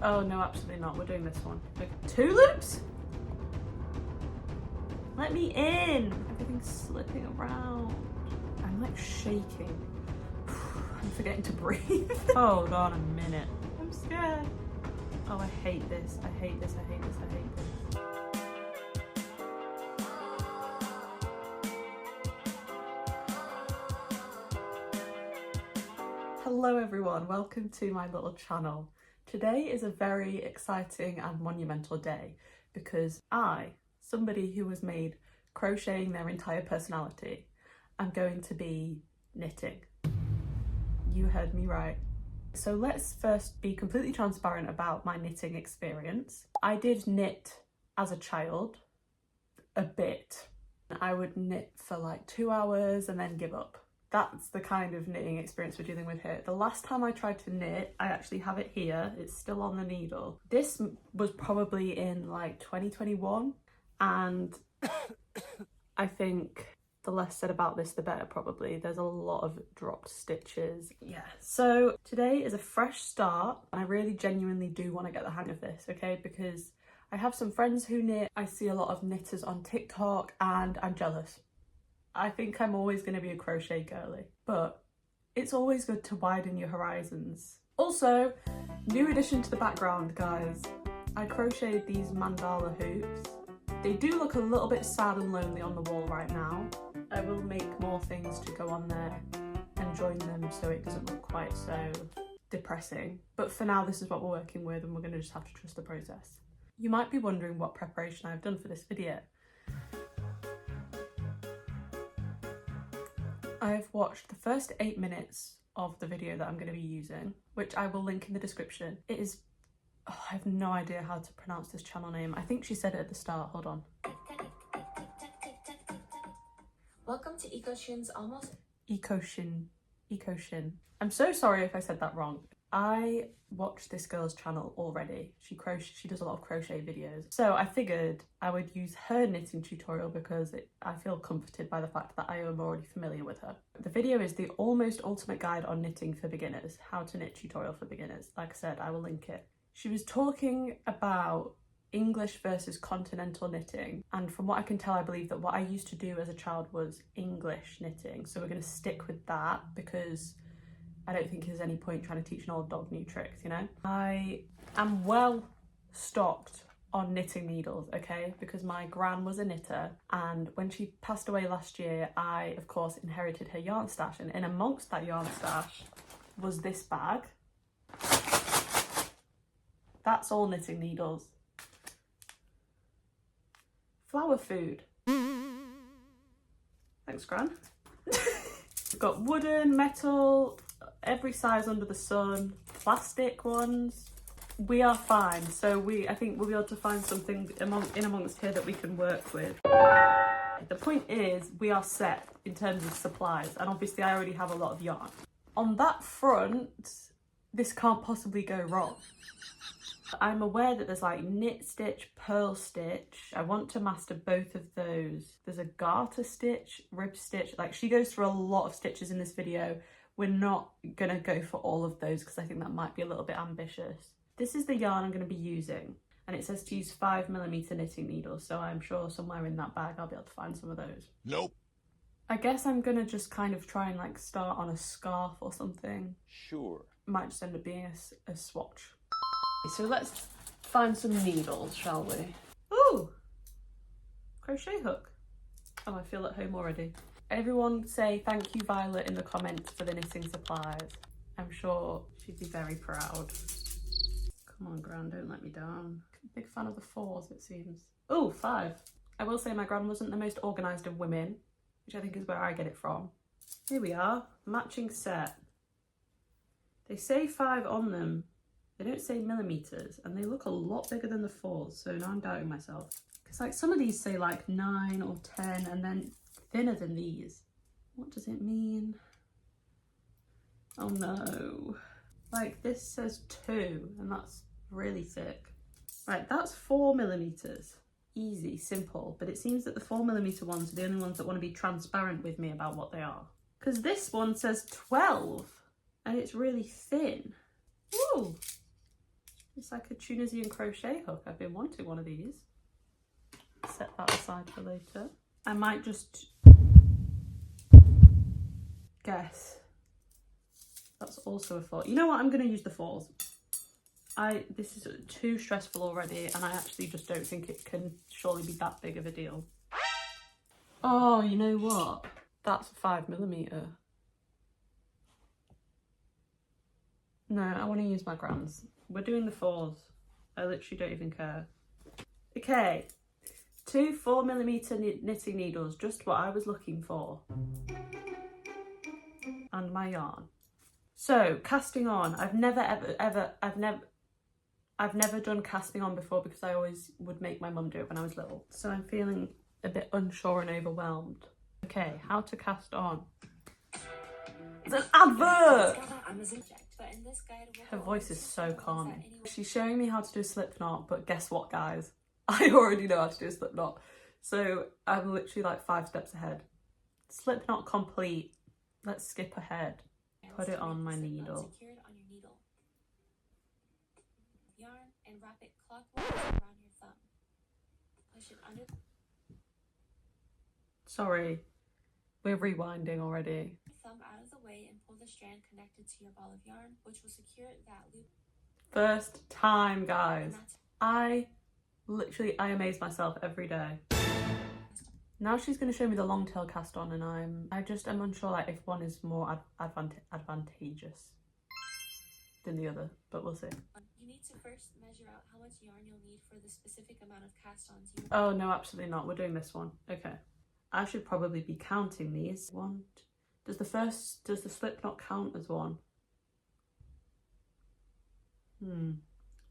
Oh no, absolutely not. We're doing this one. Like 2 loops? Let me in. Everything's slipping around. I'm like shaking. I'm forgetting to breathe. Hold on a minute. I'm scared. Oh, I hate this. I hate this. I hate this. I hate this. Hello everyone, welcome to my little channel. Today is a very exciting and monumental day because I, somebody who has made crocheting their entire personality, am going to be knitting. You heard me right. So let's first be completely transparent about my knitting experience. I did knit as a child, a bit. I would knit for like 2 hours and then give up. That's the kind of knitting experience we're dealing with here. The last time I tried to knit, I actually have it here, it's still on the needle. This was probably in like 2021, and I think the less said about this, the better probably. There's a lot of dropped stitches. Yeah, so today is a fresh start, and I really genuinely do want to get the hang of this, okay? Because I have some friends who knit, I see a lot of knitters on TikTok, and I'm jealous. I think I'm always going to be a crochet girly, but it's always good to widen your horizons. Also, new addition to the background, guys. I crocheted these mandala hoops. They do look a little bit sad and lonely on the wall right now. I will make more things to go on there and join them so it doesn't look quite so depressing. But for now, this is what we're working with, and we're going to just have to trust the process. You might be wondering what preparation I've done for this video. I've watched the first 8 minutes of the video that I'm going to be using, which I will link in the description. It is, I have no idea how to pronounce this channel name. I think she said it at the start, hold on. Welcome to EcoShin's almost... EcoShin. I'm so sorry if I said that wrong. I watched this girl's channel already. She does a lot of crochet videos. So I figured I would use her knitting tutorial because I feel comforted by the fact that I am already familiar with her. The video is the almost ultimate guide on knitting for beginners, how to knit tutorial for beginners. Like I said, I will link it. She was talking about English versus continental knitting, and from what I can tell, I believe that what I used to do as a child was English knitting. So we're going to stick with that because I don't think there's any point trying to teach an old dog new tricks, you know? I am well stocked on knitting needles, okay? Because my gran was a knitter, and when she passed away last year, I, of course, inherited her yarn stash, and in amongst that yarn stash was this bag. That's all knitting needles. Flower food. Thanks, Gran. We've got wooden, metal, every size under the sun, plastic ones. We are fine. So I think we'll be able to find something in amongst here that we can work with. The point is, we are set in terms of supplies, and obviously I already have a lot of yarn. On that front, this can't possibly go wrong. I'm aware that there's like knit stitch, purl stitch. I want to master both of those. There's a garter stitch, rib stitch. Like, she goes through a lot of stitches in this video. We're not gonna go for all of those because I think that might be a little bit ambitious. This is the yarn I'm gonna be using, and it says to use 5mm knitting needles, so I'm sure somewhere in that bag I'll be able to find some of those. Nope. I guess I'm gonna just kind of try and like start on a scarf or something. Sure. Might just end up being a swatch. So let's find some needles, shall we? Ooh! Crochet hook. Oh, I feel at home already. Everyone say thank you, Violet, in the comments for the knitting supplies. I'm sure she'd be very proud. Come on, Gran, don't let me down. Big fan of the 4s, it seems. Ooh, 5. I will say my Gran wasn't the most organised of women, which I think is where I get it from. Here we are, matching set. They say 5 on them. They don't say millimeters, and they look a lot bigger than the 4s, so now I'm doubting myself. Because like some of these say like 9 or 10, and then thinner than these. What does it mean? Oh no. Like this says 2, and that's really thick. Right, that's 4mm. Easy, simple, but it seems that the 4mm ones are the only ones that want to be transparent with me about what they are. Because this one says 12, and it's really thin. Ooh. This It's like a Tunisian crochet hook. I've been wanting one of these. Set that aside for later. I might just guess. That's also a 4. You know what? I'm going to use the 4s. This is too stressful already, and I actually just don't think it can surely be that big of a deal. Oh, you know what? That's 5mm. No, I want to use my grams. We're doing the 4s. I literally don't even care. Okay, 2 4mm knitting needles, just what I was looking for. And my yarn. So, casting on. I've never done casting on before because I always would make my mum do it when I was little. So I'm feeling a bit unsure and overwhelmed. Okay, how to cast on. It's an advert! Her voice is so calming. She's showing me how to do a slip knot, but guess what, guys? I already know how to do a slip knot. So I'm literally like 5 steps ahead. Slip knot complete. Let's skip ahead. Put it on my needle. Yarn and wrap it clockwise around your thumb. Push it under. Sorry, we're rewinding already. Thumb out of the way and pull the strand connected to your ball of yarn, which will secure that loop. First time, guys. I amaze myself every day. Now she's going to show me the long tail cast on, and I'm unsure like if one is more advantageous than the other, but we'll see. You need to first measure out how much yarn you'll need for the specific amount of cast-ons. Oh no, absolutely not. We're doing this one. Okay. I should probably be counting these. Does the slip knot count as one? I'm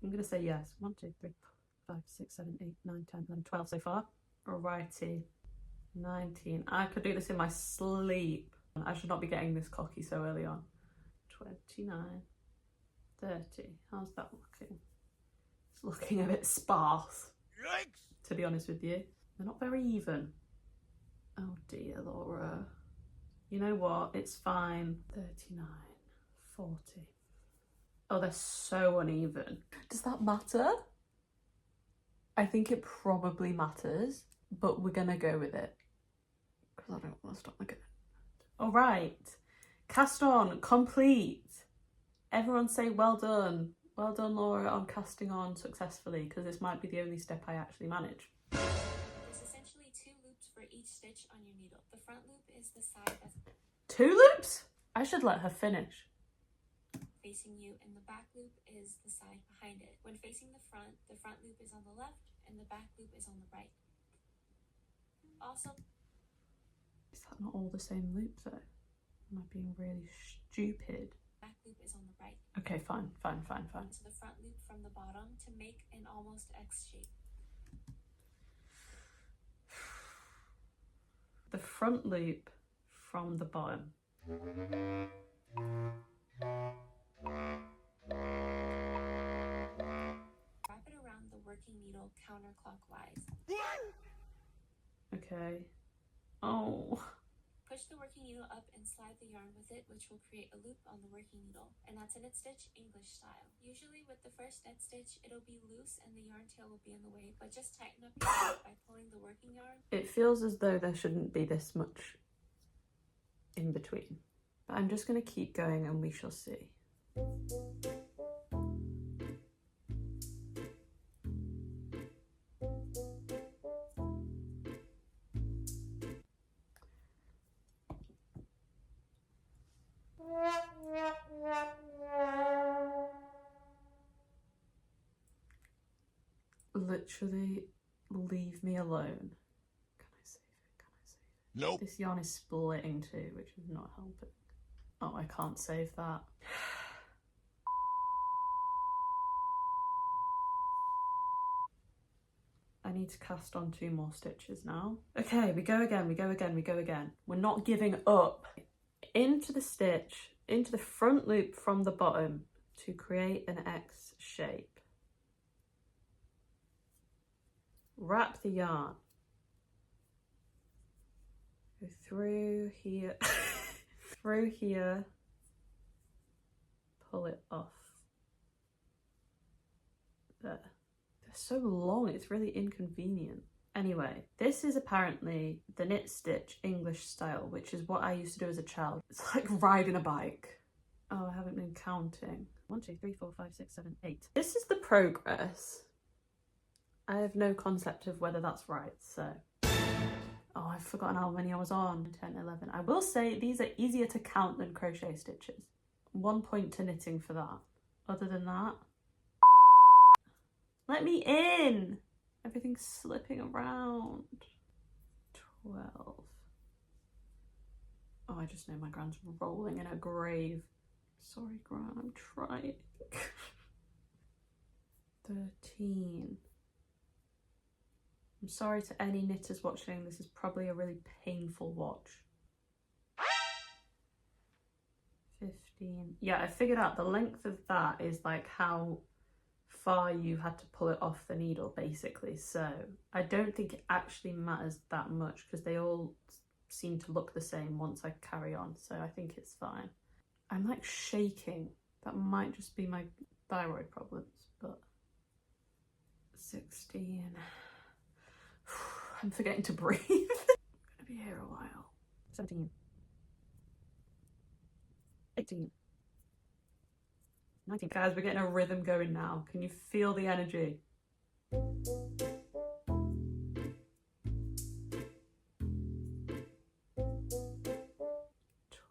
gonna say yes. 1, 2, 3, 4, 5, 6, 7, 8, 9, 10, 11, 12 so far. Alrighty. 19. I could do this in my sleep. I should not be getting this cocky so early on. 29. 30. How's that looking? It's looking a bit sparse. Yikes! To be honest with you. They're not very even. Oh dear, Laura. You know what? It's fine. 39. 40. Oh, they're so uneven. Does that matter? I think it probably matters, but we're gonna go with it. Because I don't want to stop again. Alright. Cast on. Complete. Everyone say well done. Well done, Laura, on casting on successfully, because this might be the only step I actually manage. There's essentially 2 loops for each stitch on your needle. The front loop is the side that's 2 loops? I should let her finish. Facing you, and the back loop is the side behind it. When facing the front loop is on the left, and the back loop is on the right. Also, is that not all the same loops though? Am I being really stupid? Back loop is on the right. Okay, fine. To the front loop from the bottom to make an almost X shape. The front loop from the bottom. Wrap it around the working needle counterclockwise. Okay. Oh. Push the working needle up and slide the yarn with it, which will create a loop on the working needle. And that's a knit stitch English style. Usually with the first knit stitch, it'll be loose and the yarn tail will be in the way, but just tighten up your knot by pulling the working yarn. It feels as though there shouldn't be this much in between. But I'm just going to keep going and we shall see. Literally, leave me alone. Can I save it? Nope. This yarn is splitting too, which is not helping. Oh, I can't save that. I need to cast on 2 more stitches now. Okay, we go again. We're not giving up. Into the stitch, into the front loop from the bottom to create an X shape. Wrap the yarn. Go through here, through here, pull it off. so long, it's really inconvenient. Anyway, this is apparently the knit stitch English style, which is what I used to do as a child. It's like riding a bike. Oh, I haven't been counting. 1, 2, 3, 4, 5, 6, 7, 8. This is the progress. I have no concept of whether that's right, so. Oh, I've forgotten how many I was on. 10, 11. I will say these are easier to count than crochet stitches. 1 point to knitting for that. Other than that, let me in! Everything's slipping around. 12. Oh, I just know my Gran's rolling in her grave. Sorry, Gran, I'm trying. 13. I'm sorry to any knitters watching, this is probably a really painful watch. 15. Yeah, I figured out the length of that is like how far you had to pull it off the needle, basically. So I don't think it actually matters that much because they all seem to look the same once I carry on. So I think it's fine. I'm like shaking. That might just be my thyroid problems, but 16. I'm forgetting to breathe. I'm gonna be here a while. 17. 18. 19. Guys, we're getting a rhythm going now. Can you feel the energy?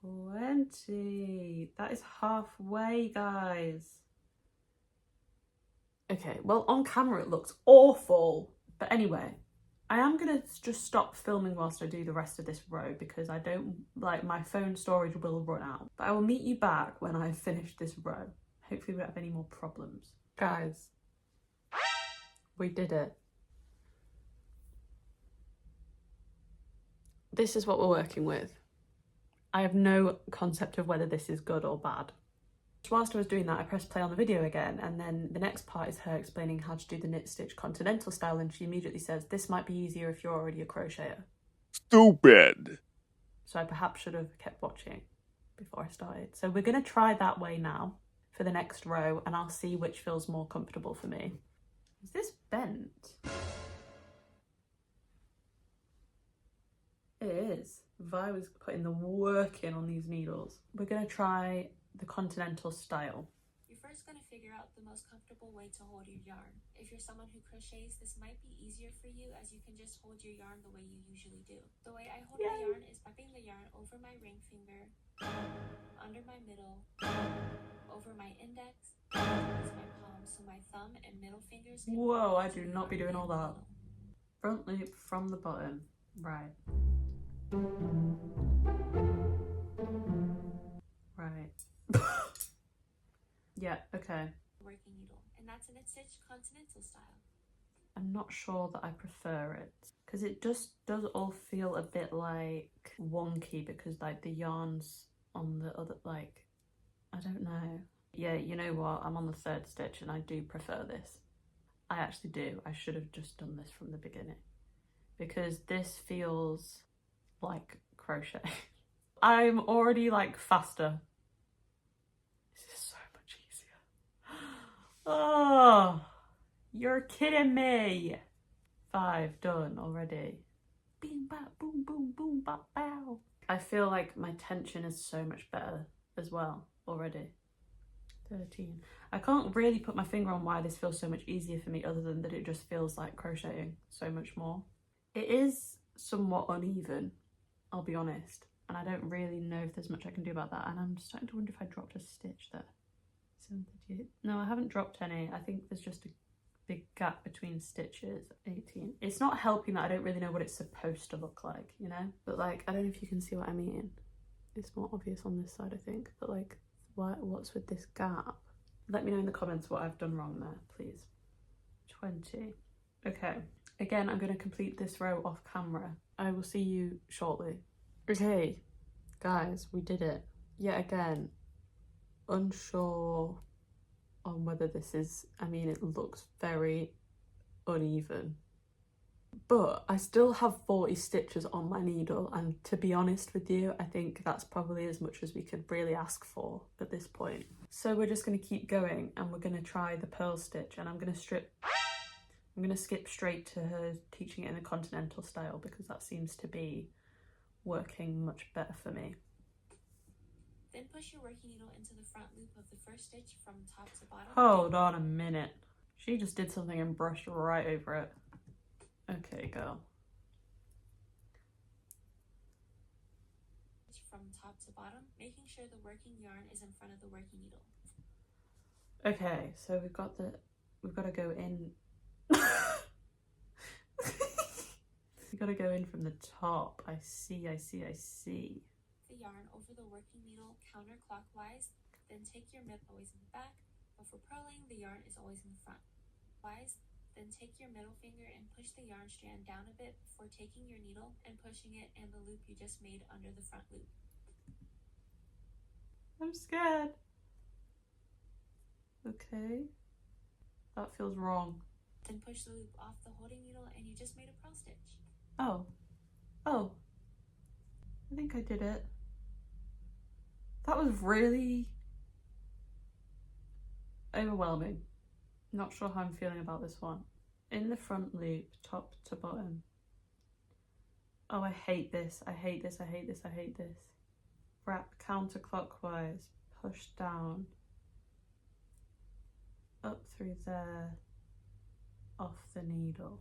20. That is halfway, guys. Okay, well, on camera it looks awful. But anyway, I am gonna just stop filming whilst I do the rest of this row because I don't, like, my phone storage will run out. But I will meet you back when I've finished this row. Hopefully we don't have any more problems. Guys, we did it. This is what we're working with. I have no concept of whether this is good or bad. Whilst I was doing that, I pressed play on the video again, and then the next part is her explaining how to do the knit stitch continental style, and she immediately says, this might be easier if you're already a crocheter. Stupid! So I perhaps should have kept watching before I started. So we're going to try that way now for the next row, and I'll see which feels more comfortable for me. Is this bent? It is. Vi was putting the work in on these needles. We're going to try the continental style. You're first going to figure out the most comfortable way to hold your yarn. If you're someone who crochets, this might be easier for you as you can just hold your yarn the way you usually do. The way I hold my yarn is wrapping the yarn over my ring finger, under my middle, over my index, towards my palm, so my thumb and middle fingers can Whoa, I do not be doing all that. Front loop from the bottom. Right. Right. Yeah, okay. Working needle, and that's a knit stitch continental style. I'm not sure that I prefer it because it just does all feel a bit like wonky because like the yarns on the other, like, I don't know. Yeah, you know what? I'm on the 3rd stitch and I do prefer this. I actually do. I should have just done this from the beginning because this feels like crochet. I'm already like faster. This is so much easier. Oh, you're kidding me. 5 done already. Bing, bap, boom, boom, boom, bap, bow. I feel like my tension is so much better as well already. 13. I can't really put my finger on why this feels so much easier for me other than that it just feels like crocheting so much more. It is somewhat uneven, I'll be honest, and I don't really know if there's much I can do about that, and I'm starting to wonder if I dropped a stitch there. 78. No, I haven't dropped any. I think there's just a big gap between stitches. 18. It's not helping that I don't really know what it's supposed to look like, you know? But like, I don't know if you can see what I mean. It's more obvious on this side, I think, but like, what's with this gap? Let me know in the comments what I've done wrong there, please. 20. Okay, again, I'm going to complete this row off camera. I will see you shortly. Okay, guys, we did it. Yet again, unsure on whether this is, I mean, it looks very uneven. But I still have 40 stitches on my needle, and to be honest with you, I think that's probably as much as we could really ask for at this point. So we're just going to keep going, and we're going to try the purl stitch, and I'm going to strip I'm going to skip straight to her teaching it in the continental style because that seems to be working much better for me. Then push your working needle into the front loop of the first stitch from top to bottom. Hold on a minute. She just did something and brushed right over it. Okay, girl. From top to bottom, making sure the working yarn is in front of the working needle. Okay, so we've got to go in. We got to go in from the top. I see. The yarn over the working needle counterclockwise, then take your middle always in the back, but for purling, the yarn is always in the front. Then take your middle finger and push the yarn strand down a bit before taking your needle and pushing it and the loop you just made under the front loop. I'm scared. Okay. That feels wrong. Then push the loop off the holding needle and you just made a purl stitch. Oh. I think I did it. That was really overwhelming. Not sure how I'm feeling about this one. In the front loop, top to bottom. Oh, I hate this. Wrap counterclockwise, push down, up through there, off the needle.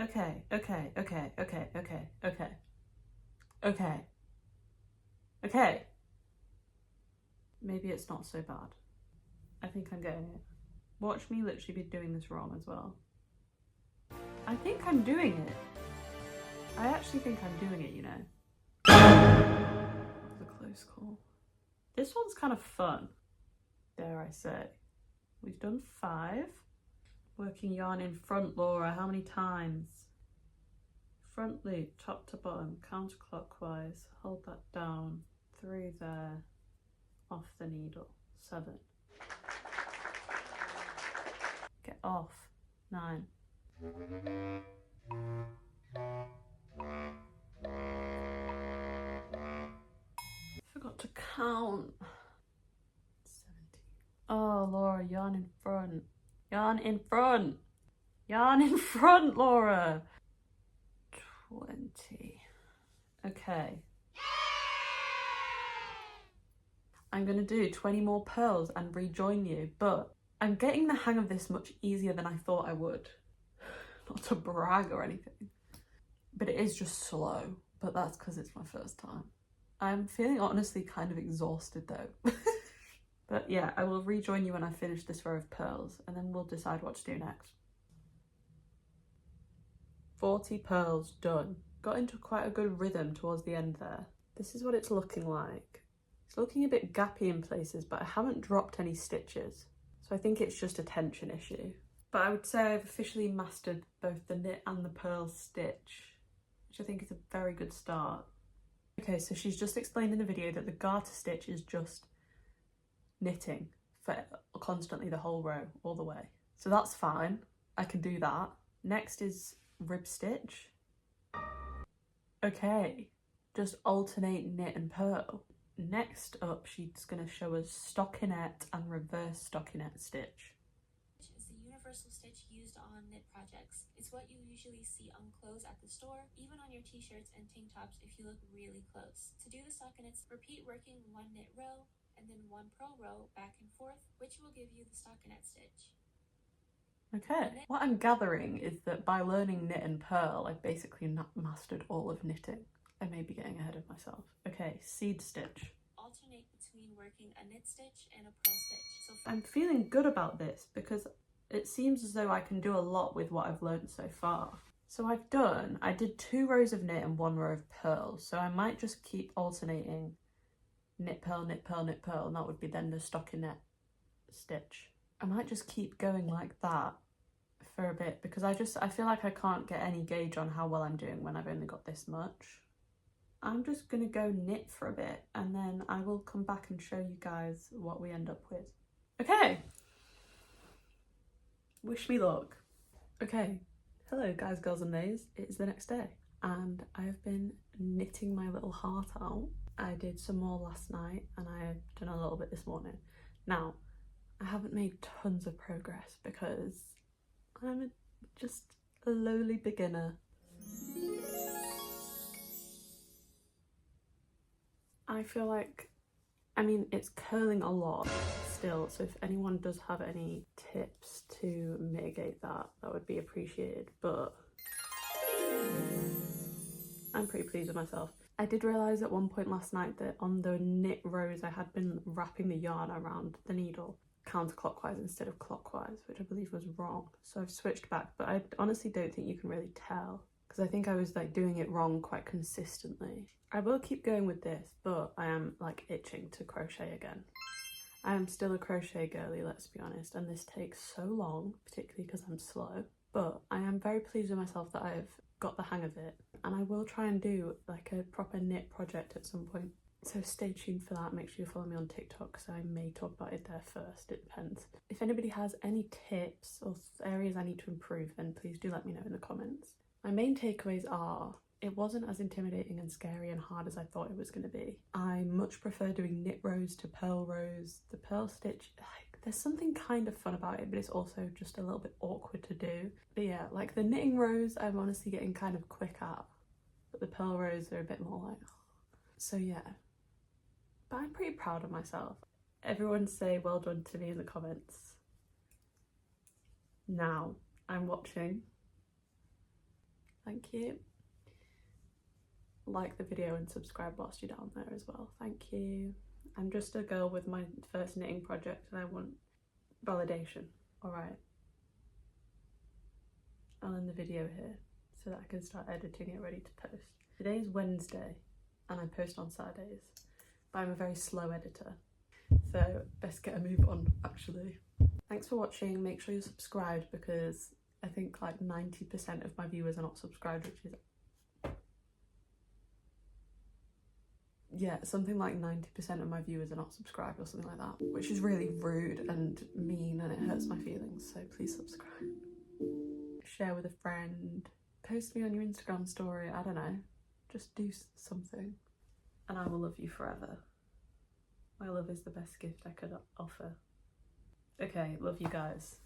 Okay. Maybe it's not so bad. I think I'm getting it. Watch me literally be doing this wrong as well. I think I'm doing it. I actually think I'm doing it, you know. It was a close call. This one's kind of fun, dare I say. We've done 5. Working yarn in front, Laura, how many times? Front loop, top to bottom, counterclockwise, hold that down, through there, off the needle, 7. Get off, 9. Forgot to count. 17. Oh, Laura, yarn in front. Yarn in front. Yarn in front, Laura. 20. Okay. I'm going to do 20 more purls and rejoin you, but I'm getting the hang of this much easier than I thought I would. Not to brag or anything, but it is just slow, but that's because it's my first time. I'm feeling honestly kind of exhausted though. But yeah, I will rejoin you when I finish this row of purls and then we'll decide what to do next. 40 purls done. Got into quite a good rhythm towards the end there. This is what it's looking like. It's looking a bit gappy in places, but I haven't dropped any stitches. So I think it's just a tension issue. But I would say I've officially mastered both the knit and the purl stitch, which I think is a very good start. Okay, so she's just explained in the video that the garter stitch is just knitting for constantly the whole row all the way. So that's fine, I can do that. Next is rib stitch. Okay, just alternate knit and purl. Next up, she's going to show us stockinette and reverse stockinette stitch. Is the universal stitch used on knit projects. It's what you usually see on clothes at the store, even on your t-shirts and tank tops if you look really close. To do the stockinettes, repeat working 1 knit row and then 1 purl row back and forth, which will give you the stockinette stitch. Okay, what I'm gathering is that by learning knit and purl, I've basically mastered all of knitting. I may be getting ahead of myself. Okay, seed stitch. Alternate between working a knit stitch and a purl stitch. So I'm feeling good about this because it seems as though I can do a lot with what I've learned so far. So I did 2 rows of knit and 1 row of purl, so I might just keep alternating knit, purl, knit, purl, knit, purl, and that would be then the stockinette stitch. I might just keep going like that for a bit because I feel like I can't get any gauge on how well I'm doing when I've only got this much. I'm just gonna go knit for a bit and then I will come back and show you guys what we end up with. Okay. Wish me luck. Okay. Hello guys, girls and theys. It is the next day and I have been knitting my little heart out. I did some more last night and I have done a little bit this morning. Now, I haven't made tons of progress because I'm just a lowly beginner. I feel like, I mean, it's curling a lot still, so if anyone does have any tips to mitigate that, that would be appreciated, but I'm pretty pleased with myself. I did realise at one point last night that on the knit rows I had been wrapping the yarn around the needle counterclockwise instead of clockwise, which I believe was wrong, so I've switched back, but I honestly don't think you can really tell because I think I was like doing it wrong quite consistently. I will keep going with this, but I am like itching to crochet again. I am still a crochet girly, let's be honest, and this takes so long, particularly because I'm slow, but I am very pleased with myself that I've got the hang of it, and I will try and do like a proper knit project at some point. So stay tuned for that. Make sure you follow me on TikTok because I may talk about it there first, it depends. If anybody has any tips or areas I need to improve, then please do let me know in the comments. My main takeaways are, it wasn't as intimidating and scary and hard as I thought it was going to be. I much prefer doing knit rows to purl rows. The purl stitch, like, there's something kind of fun about it, but it's also just a little bit awkward to do. But yeah, like the knitting rows I'm honestly getting kind of quick at, but the purl rows are a bit more like, so yeah. But I'm pretty proud of myself. Everyone say well done to me in the comments. Now I'm watching. Thank you. Like the video and subscribe whilst you're down there as well. Thank you. I'm just a girl with my first knitting project and I want validation. Alright. I'll end the video here so that I can start editing it ready to post. Today is Wednesday and I post on Saturdays, but I'm a very slow editor, so best get a move on actually. Thanks for watching. Make sure you're subscribed because I think like 90% of my viewers are not subscribed, which is, yeah, something like 90% of my viewers are not subscribed or something like that, which is really rude and mean and it hurts my feelings, so please subscribe. Share with a friend, post me on your Instagram story, I don't know, just do something and I will love you forever. My love is the best gift I could offer. Okay, love you guys.